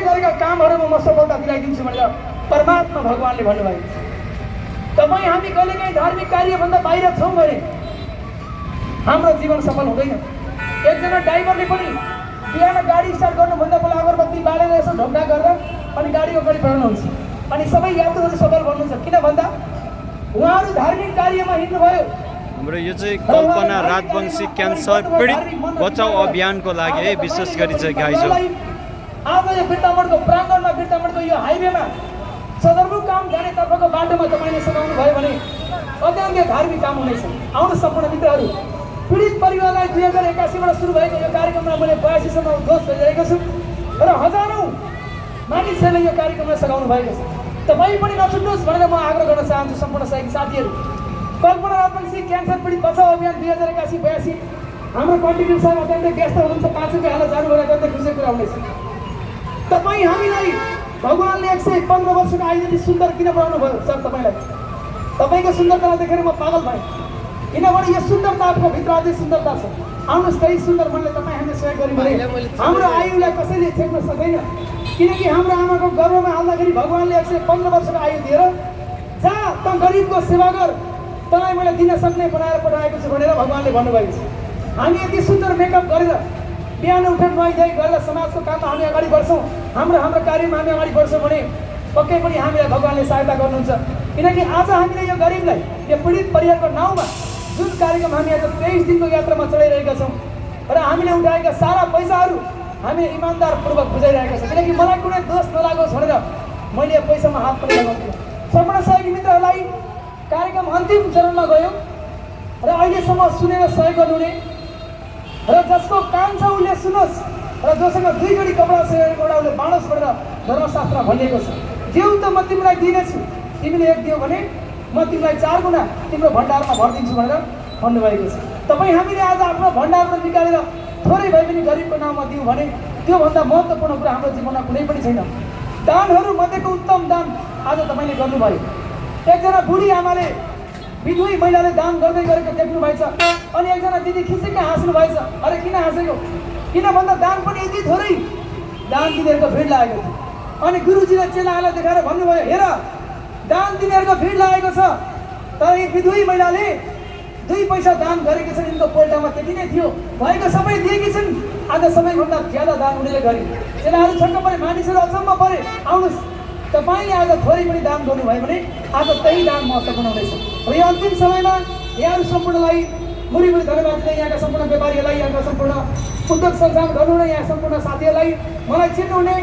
गरेका कामहरूमा म सफलता दिलाइदिन्छु भनेर परमात्मा भगवानले भन्नुभएको छ। तपाईँ हामी कहिलेकाहीँ धार्मिक कार्यभन्दा बाहिर छौँ भने हाम्रो जीवन सफल हुँदैन। एकजना ड्राइभरले पनि बिहान गाडी स्टार्ट गर्नुभन्दा पहिला अगरबत्ती बालेर यसो ढोका गरेर अनि गाडी अगाडि बढाउनुहुन्छ अनि सबै यात्रुहरू सफल बन्नुहुन्छ। किन भन्दा उहाँहरू धार्मिक कार्यमा हिँड्नुभयो। हाम्रो यो चाहिँ कल्पना राजवंशी क्यान्सर पीडित बचाउ अभियानको लागि है, विशेष गरी चाहिँ गाइजो आज यो बिर्तामोडको प्राङ्गणमा बिर्तामोडको यो हाइवेमा सदरमुकाम जाने तर्फको बाटोमा तपाईँले सघाउनु भयो भने अत्यन्तै धार्मिक काम हुनेछ। आउनु सम्पूर्ण मित्रहरू, पीडित परिवारलाई 2081बाट सुरु भएको यो कार्यक्रममा मैले 82 सम्म उद्घोष गरिरहेको छु र हजारौँ मानिसहरूले यो कार्यक्रमलाई सघाउनु भएको छ। तपाईँ पनि नछुट्नुहोस् भनेर म आग्रह गर्न चाहन्छु सम्पूर्ण सहयोगी साथीहरू। कल्पना राजवंशी क्यान्सर पीडित बचाउ अभियान 2081-82 हाम्रो कन्टिन्यू साहब अत्यन्तै व्यस्त हुनुहुन्छ, 5 रुपियाँ हालेर जानुभयो, अत्यन्तै खुसीको कुरा हुनेछ। तपाईँ हामीलाई भगवानले 115 वर्षको आयु यति सुन्दर किन बनाउनु भयो सर? तपाईँको सुन्दरतालाई देखेर म पागल भएँ, किनभने यो सुन्दरताको भित्र अझै सुन्दरता छ। आउनुहोस्, त्यही सुन्दर मनले तपाईँ हामीले सहयोग गर्यो भने हाम्रो आयुलाई कसैले छेक्न सक्दैन। किनकि हाम्रो आमाको गर्भमा हाल्दाखेरि भगवानले 115 वर्षको आयु दिएर जा त गरिबको सेवा गर, तँलाई मैले दिन सक्ने बनाएर पठाएको छु भनेर भगवानले भन्नुभएको छ। हामी यति सुन्दर मेकअप गरेर बिहान उठेर नुहाइधुवाइ गरेर समाजको काममा हामी अगाडि बढ्छौँ, हाम्रो कार्यमा हामी अगाडि बढ्छौँ भने पक्कै पनि हामीलाई भगवानले सहायता गर्नुहुन्छ। किनकि आज हामीले यो गरिबलाई, यो पीडित परिवारको नाउँमा जुन कार्यक्रम हामी आज 23 दिनको यात्रामा चलाइरहेका छौँ र हामीले उठाएका सारा पैसाहरू हामीले इमान्दारपूर्वक बुझाइरहेका छौँ। किनकि मलाई कुनै दोष नलागोस् भनेर मैले यो पैसामा हात पनि लगाउँदिनँ। सम्पूर्ण सहयोगी मित्रहरूलाई कार्यक्रम अन्तिम चरणमा गयो र अहिलेसम्म सुनेर सहयोग गर्नुहुने र जसको कान छ उसले सुनोस् र जोसँग 2 जोडी कपडा छ एउटा उसले बाँडोस् भनेर धर्मशास्त्रमा भनिएको छ। देऊ त म तिमीलाई दिनेछु, तिमीले 1 दियो भने म तिमीलाई 4 गुणा तिम्रो भण्डारमा भरिदिन्छु भनेर भन्नुभएको छ। तपाईँ हामीले आज आफ्नो भण्डारमा निकालेर थोरै भए पनि गरिबको नाममा दिउँ भने त्योभन्दा महत्त्वपूर्ण कुरा हाम्रो जीवनमा कुनै पनि छैन। दानहरू मध्येको उत्तम दान आज तपाईँले गर्नुभयो। एकजना बुढी आमाले, विधुवी महिलाले दान गर्दै गरेको देख्नु भएछ अनि एकजना दिदी खिचेकै हाँस्नु भएछ। अरे किन हाँसेको? किन भन्दा दान पनि यति थोरै दान दिनेहरूको भिड लागेको थियो। अनि गुरुजीले चेलाहरूलाई देखाएर भन्नुभयो, हेर दान दिनेहरूको भिड लागेको छ, तर यी विधुवी महिलाले 2 पैसा दान गरेकी छन्, यिनको पोल्टामा त्यति नै थियो, भएको सबै दिएकी छन्। आज सबैभन्दा ज्यादा दान उनीले गरे। चेलाहरू छक्क परे, मानिसहरू अचम्म परे। आउनुहोस्, तपाईँले आज थोरै पनि दान गर्नुभयो भने आज त्यही दान महत्त्वपूर्ण हुनेछ। र यो अन्तिम समयमा यहाँहरू सम्पूर्णलाई मुरी धन्यवाद दिँदै यहाँका सम्पूर्ण व्यापारीहरूलाई, यहाँका सम्पूर्ण उद्योग सञ्चालन गर्नुहुने यहाँ सम्पूर्ण साथीहरूलाई, मलाई चिन्नुहुने